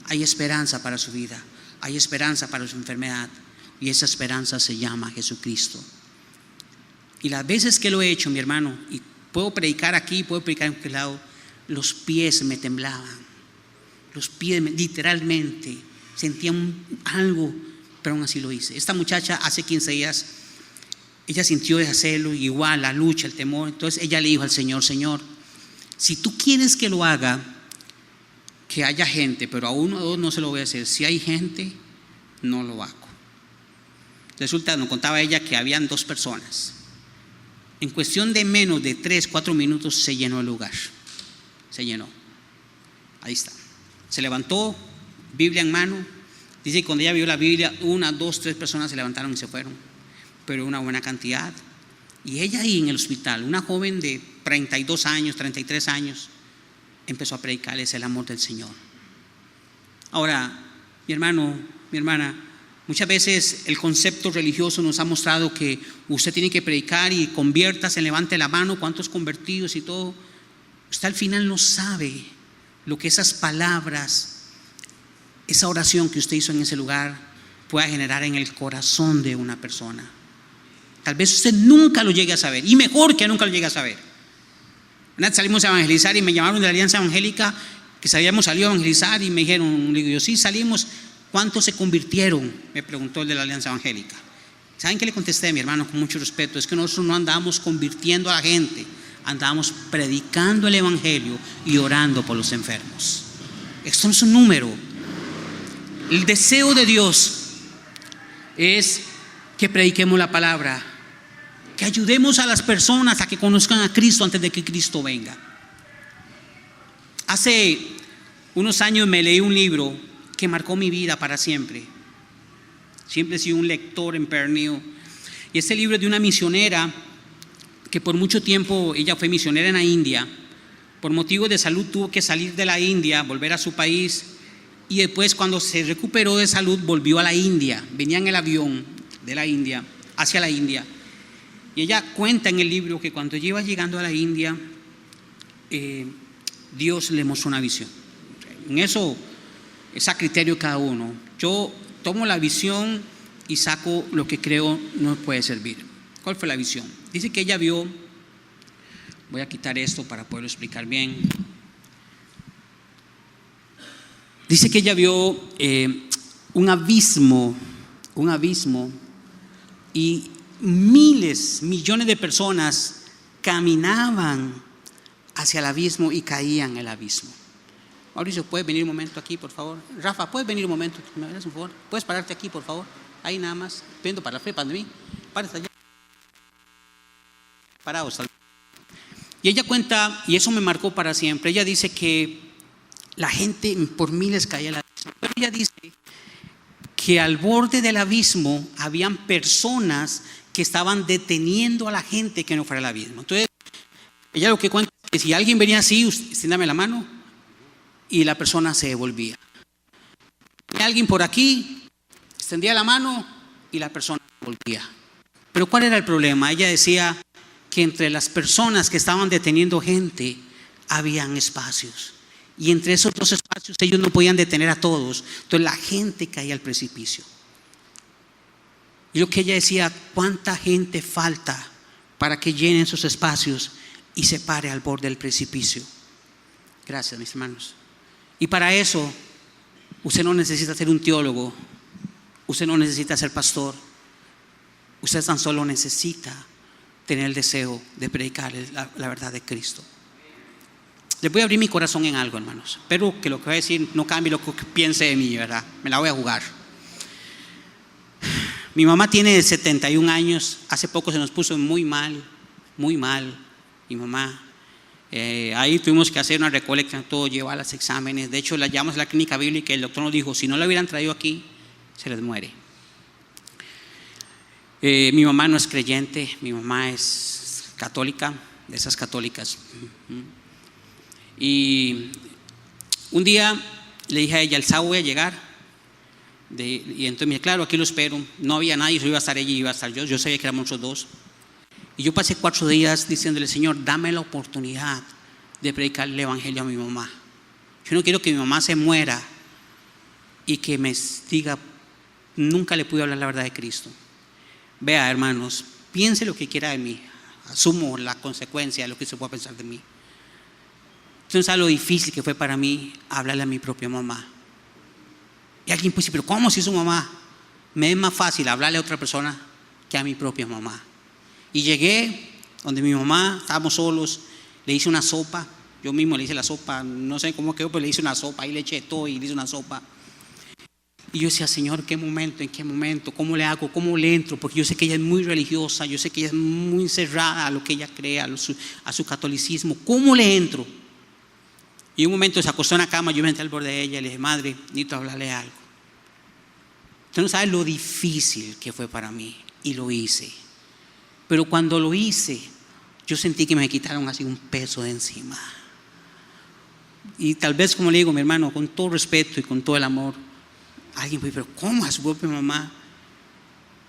S1: Hay esperanza para su vida, hay esperanza para su enfermedad, y esa esperanza se llama Jesucristo. Y las veces que lo he hecho, mi hermano, y puedo predicar aquí, puedo predicar en cualquier lado, los pies me temblaban, los pies literalmente sentía algo, pero aún así lo hice. Esta muchacha hace 15 días, ella sintió de hacerlo, igual la lucha, el temor. Entonces ella le dijo al Señor, Señor, si tú quieres que lo haga, que haya gente, pero a 1 o 2 no se lo voy a hacer. Si hay gente, no lo hago. Resulta, nos contaba ella, que habían 2 personas. En cuestión de menos de 3-4 minutos se llenó el lugar. Se llenó. Ahí está. Se levantó, Biblia en mano. Dice que cuando ella vio la Biblia, 1, 2, 3 personas se levantaron y se fueron, pero una buena cantidad. Y ella ahí en el hospital, una joven de 32 años, 33 años, empezó a predicarles el amor del Señor. Ahora, mi hermano, mi hermana, muchas veces el concepto religioso nos ha mostrado que usted tiene que predicar y conviértase, levante la mano, cuántos convertidos y todo. Usted al final no sabe lo que esas palabras, esa oración que usted hizo en ese lugar pueda generar en el corazón de una persona. Tal vez usted nunca lo llegue a saber, y mejor que nunca lo llegue a saber. Salimos a evangelizar y me llamaron de la Alianza Evangélica, que habíamos salido a evangelizar, y me dijeron, le digo yo, sí salimos. ¿Cuántos se convirtieron?, me preguntó el de la Alianza Evangélica. ¿Saben qué le contesté, mi hermano, con mucho respeto? Es que nosotros no andábamos convirtiendo a la gente, andábamos predicando el evangelio y orando por los enfermos. Esto no es un número. El deseo de Dios es que prediquemos la palabra, que ayudemos a las personas a que conozcan a Cristo antes de que Cristo venga. Hace unos años me leí un libro que marcó mi vida para siempre. Siempre he sido un lector empedernido. Y este libro es de una misionera que por mucho tiempo, ella fue misionera en la India. Por motivos de salud tuvo que salir de la India, volver a su país, y después, cuando se recuperó de salud, volvió a la India. Venía en el avión de la India, hacia la India. Y ella cuenta en el libro que cuando ella iba llegando a la India, Dios le mostró una visión. En eso es a criterio de cada uno. Yo tomo la visión y saco lo que creo nos puede servir. ¿Cuál fue la visión? Dice que ella vio, voy a quitar esto para poderlo explicar bien. Dice que ella vio un abismo, y miles, millones de personas caminaban hacia el abismo y caían en el abismo. Mauricio, ¿puedes venir un momento aquí, por favor? Rafa, ¿puedes venir un momento? ¿Me haces un favor? ¿Puedes pararte aquí, por favor? Ahí nada más, viendo para la fe, para mí. Párate allá. Parados. Y ella cuenta, y eso me marcó para siempre, ella dice que la gente por miles caía al abismo. Pero ella dice que al borde del abismo habían personas que estaban deteniendo a la gente que no fuera al abismo. Entonces, ella lo que cuenta es que si alguien venía así, extiéndame la mano, y la persona se devolvía. Y alguien por aquí extendía la mano y la persona se volvía. Pero ¿cuál era el problema? Ella decía que entre las personas que estaban deteniendo gente habían espacios, y entre esos 2 espacios ellos no podían detener a todos. Entonces la gente caía al precipicio. Y lo que ella decía, ¿cuánta gente falta para que llenen sus espacios y se pare al borde del precipicio? Gracias, mis hermanos. Y para eso, usted no necesita ser un teólogo, usted no necesita ser pastor, usted tan solo necesita tener el deseo de predicar la verdad de Cristo. Les voy a abrir mi corazón en algo, hermanos. Espero que lo que voy a decir no cambie lo que piense de mí, ¿verdad? Me la voy a jugar. Mi mamá tiene 71 años. Hace poco se nos puso muy mal, muy mal. Mi mamá. Ahí tuvimos que hacer una recolecta, todo, llevar los exámenes. De hecho, la llevamos a la clínica bíblica y el doctor nos dijo, si no la hubieran traído aquí, se les muere. Mi mamá no es creyente, mi mamá es católica, de esas católicas. Y un día le dije a ella, el sábado voy a llegar. Y entonces me dice, claro, aquí lo espero. No había nadie, solo iba a estar ella y iba a estar yo. Yo sabía que éramos nosotros dos. Y yo pasé 4 días diciéndole, Señor, dame la oportunidad de predicar el evangelio a mi mamá. Yo no quiero que mi mamá se muera y que me diga, nunca le pude hablar la verdad de Cristo. Vea, hermanos, piense lo que quiera de mí. Asumo la consecuencia de lo que se pueda pensar de mí. Entonces, ¿sabe lo difícil que fue para mí hablarle a mi propia mamá? Y alguien puede decir, pero ¿cómo si es su mamá? Me es más fácil hablarle a otra persona que a mi propia mamá. Y llegué donde mi mamá, estábamos solos, le hice una sopa. Yo mismo le hice la sopa, no sé cómo quedó, pero le hice una sopa. Ahí le eché todo y le hice una sopa. Y yo decía, Señor, ¿en qué momento? ¿Cómo le hago? ¿Cómo le entro? Porque yo sé que ella es muy religiosa, yo sé que ella es muy cerrada a lo que ella cree, a su catolicismo. ¿Cómo le entro? Y un momento se acostó en la cama, yo me senté al borde de ella y le dije, madre, necesito hablarle algo. Usted no sabe lo difícil que fue para mí, y lo hice. Pero cuando lo hice, yo sentí que me quitaron así un peso de encima. Y tal vez, como le digo, mi hermano, con todo respeto y con todo el amor, alguien puede decir, pero ¿cómo a su propia mamá?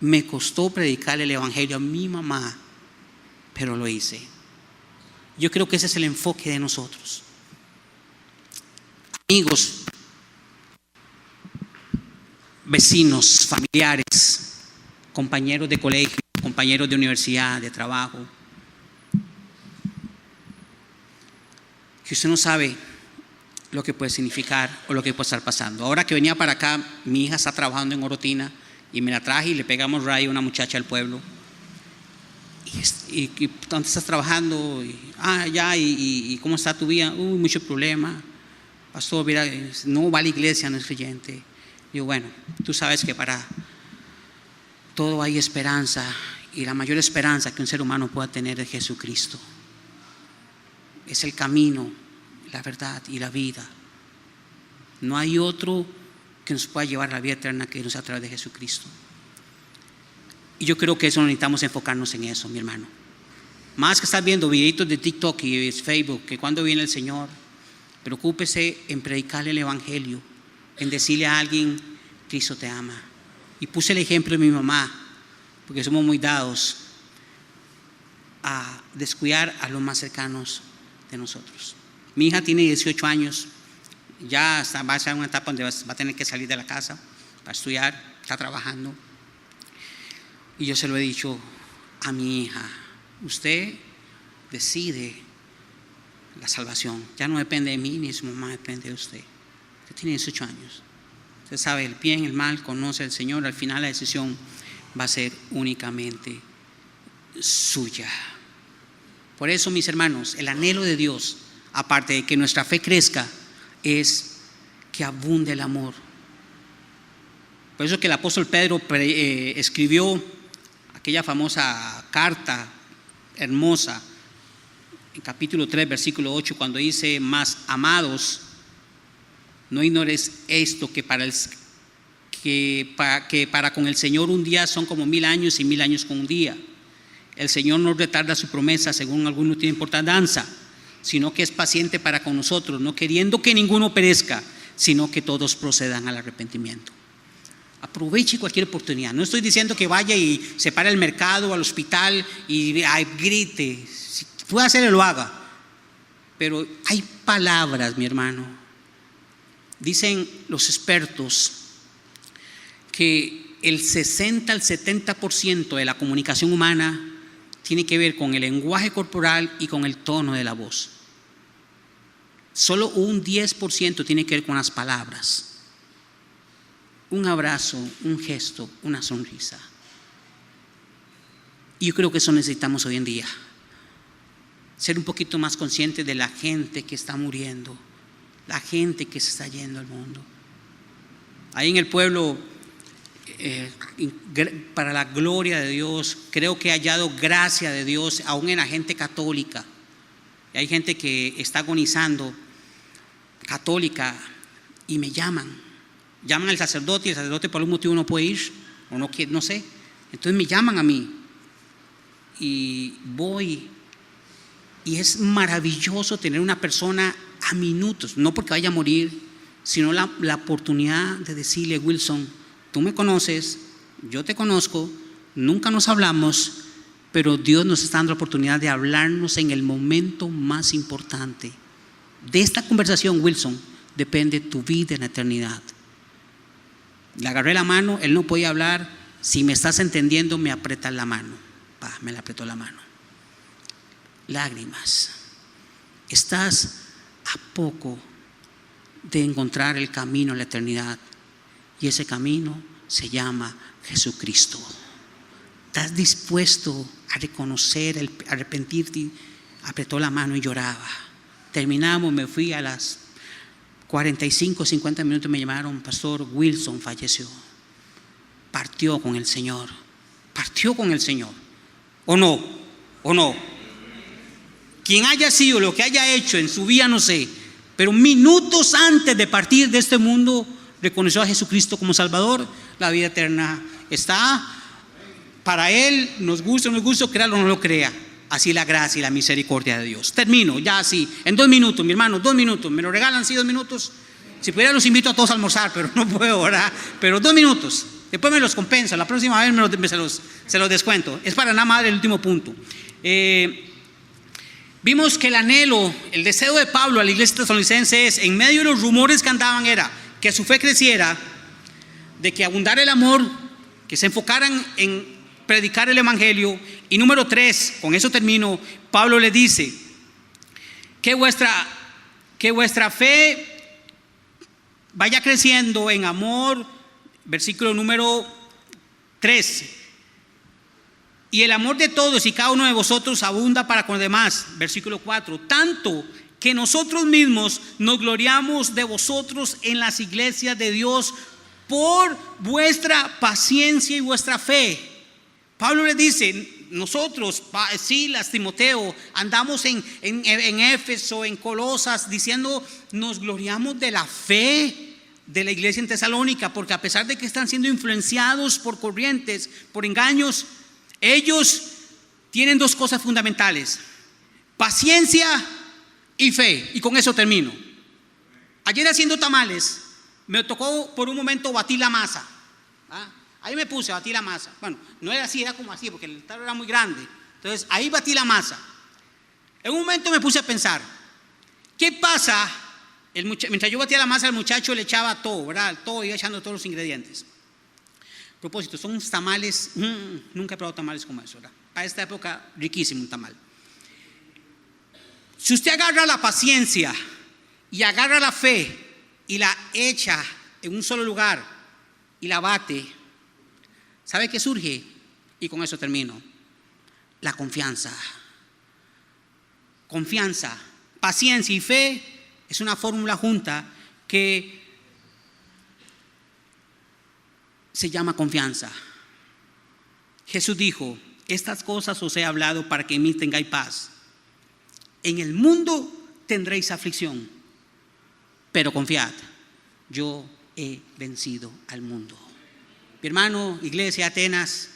S1: Me costó predicarle el evangelio a mi mamá, pero lo hice. Yo creo que ese es el enfoque de nosotros. Amigos, vecinos, familiares, compañeros de colegio, compañeros de universidad, de trabajo, que usted no sabe lo que puede significar o lo que puede estar pasando. Ahora que venía para acá, mi hija está trabajando en Orotina y me la traje y le pegamos rayo a una muchacha del pueblo. Y ¿dónde estás trabajando? ¿Y cómo está tu vida? Mucho problema. Pastor, mira, no va a la iglesia, no es creyente. Digo, bueno, tú sabes que para todo hay esperanza, y la mayor esperanza que un ser humano pueda tener es Jesucristo. Es el camino, la verdad y la vida. No hay otro que nos pueda llevar a la vida eterna que no sea a través de Jesucristo. Y yo creo que eso necesitamos enfocarnos en eso, mi hermano. Más que estar viendo videitos de TikTok y Facebook, que cuando viene el Señor, preocúpese en predicarle el evangelio, en decirle a alguien, Cristo te ama. Y puse el ejemplo de mi mamá, porque somos muy dados a descuidar a los más cercanos de nosotros. Mi hija tiene 18 años, ya va a estar en una etapa donde va a tener que salir de la casa para estudiar, está trabajando. Y yo se lo he dicho a mi hija, usted decide la salvación, ya no depende de mí ni de su mamá, depende de usted. Usted tiene 18 años, usted sabe el bien, el mal, conoce al Señor, al final la decisión va a ser únicamente suya. Por eso, mis hermanos, el anhelo de Dios, aparte de que nuestra fe crezca, es que abunde el amor. Por eso que el apóstol Pedro escribió aquella famosa carta hermosa en capítulo 3, versículo 8, cuando dice, mas amados, no ignores esto, que para con el Señor un día son como 1000 años y 1000 años con un día. El Señor no retarda su promesa, según algunos tienen por tardanza, sino que es paciente para con nosotros, no queriendo que ninguno perezca, sino que todos procedan al arrepentimiento. Aproveche cualquier oportunidad. No estoy diciendo que vaya y se pare al mercado, al hospital y grite. Si puede hacerlo, lo haga. Pero hay palabras, mi hermano. Dicen los expertos que el 60 al 70% de la comunicación humana tiene que ver con el lenguaje corporal y con el tono de la voz. Solo un 10% tiene que ver con las palabras. Un abrazo, un gesto, una sonrisa. Y yo creo que eso necesitamos hoy en día. Ser un poquito más conscientes de la gente que está muriendo, la gente que se está yendo al mundo. Ahí en el pueblo, para la gloria de Dios, creo que he hallado gracia de Dios aún en la gente católica. Hay gente que está agonizando, católica, y me llaman al sacerdote, y el sacerdote por algún motivo no puede ir, o no quiere, no sé. Entonces me llaman a mí, y voy, y es maravilloso tener una persona a minutos, no porque vaya a morir, sino la oportunidad de decirle: Wilson, tú me conoces, yo te conozco, nunca nos hablamos, pero Dios nos está dando la oportunidad de hablarnos en el momento más importante. De esta conversación, Wilson, depende tu vida en la eternidad. Le agarré la mano, él no podía hablar. Si me estás entendiendo, me apretas la mano. Me la apretó la mano. Lágrimas. Estás a poco de encontrar el camino a la eternidad, y ese camino se llama Jesucristo. ¿Estás dispuesto a reconocer, a arrepentirte? Apretó la mano y lloraba. Terminamos, me fui a las 45, 50 minutos, me llamaron: Pastor, Wilson falleció, partió con el Señor. Partió con el Señor. ¿O no? ¿O no? Quien haya sido, lo que haya hecho en su vida, no sé, pero minutos antes de partir de este mundo reconoció a Jesucristo como Salvador. La vida eterna está para él, nos guste o no nos guste, créalo o no lo crea. Así la gracia y la misericordia de Dios. Termino ya así, en 2 minutos, mi hermano, 2 minutos. ¿Me lo regalan? Sí, 2 minutos. Si pudiera los invito a todos a almorzar, pero no puedo, ¿verdad? Pero 2 minutos. Después me los compenso, la próxima vez se los descuento. Es para nada más el último punto. Vimos que el anhelo, el deseo de Pablo a la iglesia tesalonicense es, en medio de los rumores que andaban, era que su fe creciera, de que abundara el amor, que se enfocaran en predicar el evangelio. Y número 3, con eso termino, Pablo le dice que vuestra fe vaya creciendo en amor. Versículo número 3. Y el amor de todos y cada uno de vosotros abunda para con los demás. Versículo 4. Tanto que nosotros mismos nos gloriamos de vosotros en las iglesias de Dios por vuestra paciencia y vuestra fe. Pablo le dice: nosotros, Silas, Timoteo, andamos en Éfeso, en Colosas, diciendo: nos gloriamos de la fe de la iglesia en Tesalónica, porque a pesar de que están siendo influenciados por corrientes, por engaños, ellos tienen 2 cosas fundamentales: paciencia y fe. Y con eso termino. Ayer, haciendo tamales, me tocó por un momento batir la masa. Ahí me puse a batir la masa. Bueno, no era así, era como así, porque el tarro era muy grande. Entonces ahí batí la masa. En un momento me puse a pensar: ¿qué pasa? Mientras yo batía la masa, el muchacho le echaba todo, ¿verdad? Todo, iba echando todos los ingredientes. A propósito, son unos tamales, nunca he probado tamales como eso, ¿verdad? Para esta época, riquísimo un tamal. Si usted agarra la paciencia y agarra la fe y la echa en un solo lugar y la bate, ¿sabe qué surge? Y con eso termino. La confianza. Confianza, paciencia y fe es una fórmula junta que se llama confianza. Jesús dijo: estas cosas os he hablado para que en mí tengáis paz. En el mundo tendréis aflicción, pero confiad, yo he vencido al mundo. Mi hermano, iglesia Atenas,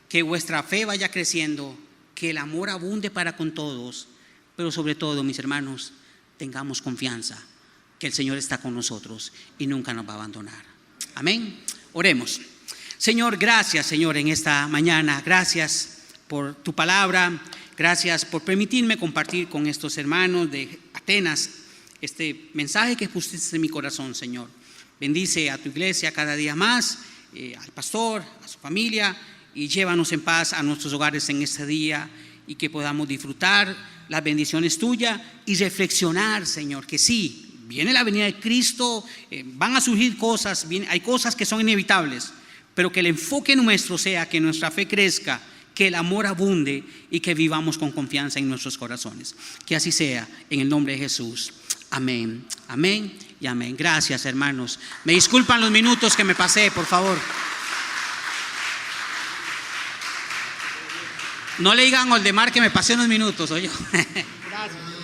S1: que vuestra fe vaya creciendo, que el amor abunde para con todos, pero sobre todo, mis hermanos, tengamos confianza que el Señor está con nosotros y nunca nos va a abandonar. Amén. Oremos. Señor, gracias, Señor, en esta mañana. Gracias por tu palabra. Gracias por permitirme compartir con estos hermanos de Atenas este mensaje que pusiste en mi corazón, Señor. Bendice a tu iglesia cada día más. al pastor, a su familia, y llévanos en paz a nuestros hogares en este día, y que podamos disfrutar las bendiciones tuyas y reflexionar, Señor, que sí, viene la venida de Cristo, van a surgir cosas, hay cosas que son inevitables, pero que el enfoque nuestro sea que nuestra fe crezca, que el amor abunde y que vivamos con confianza en nuestros corazones. Que así sea, en el nombre de Jesús. Amén, amén y amén. Gracias, hermanos. Me disculpan los minutos que me pasé, por favor. No le digan a Oldemar que me pasé unos minutos, oye. Gracias.